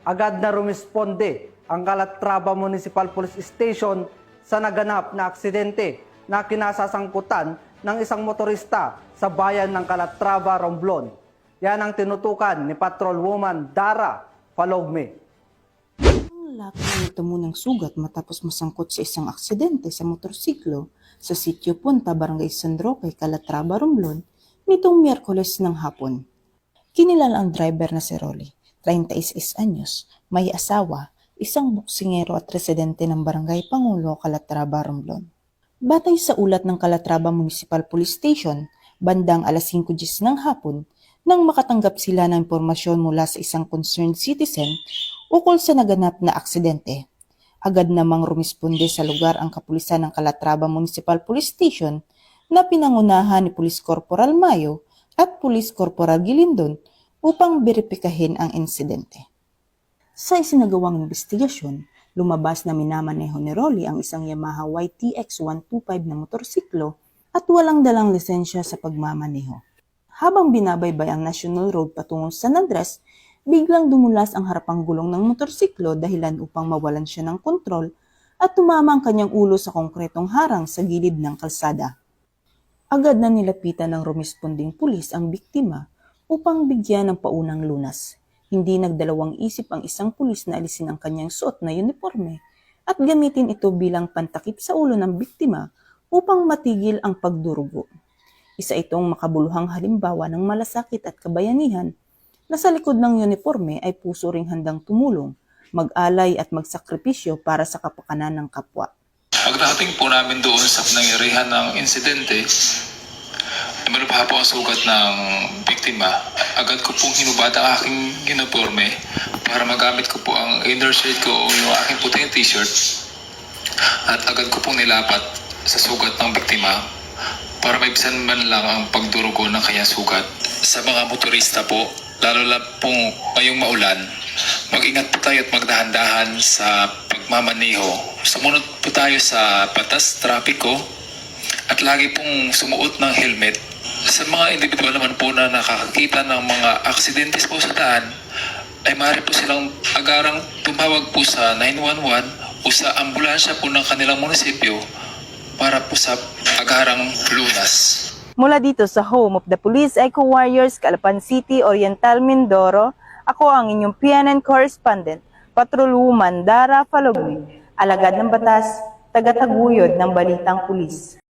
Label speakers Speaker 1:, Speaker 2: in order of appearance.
Speaker 1: Agad na rumisponde ang Calatrava Municipal Police Station sa naganap na aksidente na kinasasangkutan ng isang motorista sa bayan ng Calatrava, Romblon. Yan ang tinutukan ni Patrolwoman Dara Falogme.
Speaker 2: Ang laki nito munang sugat matapos masangkot sa isang aksidente sa motorsiklo sa Sitio Punta, Barangay San Roque, Calatrava, Romblon nitong Miyerkules ng hapon. Kinilala ang driver na si Rolly, 36 anyos, may asawa, isang boksingero at residente ng Barangay Pangulo, Calatrava, Romblon. Batay sa ulat ng Calatrava Municipal Police Station, bandang alas 5:10 ng hapon, nang makatanggap sila ng impormasyon mula sa isang concerned citizen ukol sa naganap na aksidente. Agad namang rumisponde sa lugar ang kapulisan ng Calatrava Municipal Police Station na pinangunahan ni Police Corporal Mayo at Police Corporal Gilindon upang beripikahin ang insidente. Sa isinagawang investigasyon, lumabas na minamaneho ni Rolly ang isang Yamaha YTX 125 na motorsiklo at walang dalang lisensya sa pagmamaneho. Habang binabaybay ang National Road patungong San Andres, biglang dumulas ang harapang gulong ng motorsiklo dahilan upang mawalan siya ng kontrol at tumama ang kanyang ulo sa konkretong harang sa gilid ng kalsada. Agad na nilapitan ng rumisponding pulis ang biktima upang bigyan ng paunang lunas. Hindi nagdalawang isip ang isang pulis na alisin ang kanyang suot na uniforme at gamitin ito bilang pantakip sa ulo ng biktima upang matigil ang pagdurugo. Isa itong makabuluhang halimbawa ng malasakit at kabayanihan na sa likod ng uniforme ay puso ring handang tumulong, mag-alay at magsakripisyo para sa kapakanan ng kapwa.
Speaker 3: Pagdating po namin doon sa nangyarihan ng insidente, malubha po ang sugat ng biktima. Agad ko pong hinubad ang aking uniforme para magamit ko po ang inner shirt ko o yung aking puting t-shirt at agad ko pong nilapat sa sugat ng biktima para maibsan man lang ang pagdurugo ng kanyang sugat. Sa mga motorista po, lalo na pong ngayong maulan, mag-ingat po tayo at magdahan-dahan sa pagmamaneho. Sumunod po tayo sa batas trapiko at lagi pong sumuot ng helmet. Sa mga individual naman po na nakakakita ng mga aksidentes po sa daan, ay maaari po silang agarang tumawag po sa 911 o sa ambulansya po ng kanilang munisipyo para po sa agarang lunas.
Speaker 4: Mula dito sa home of the Police Eco Warriors, Calapan City, Oriental, Mindoro, ako ang inyong PNN correspondent, Patrolwoman Dara Falogme, alagad ng batas, tagataguyod ng balitang pulis.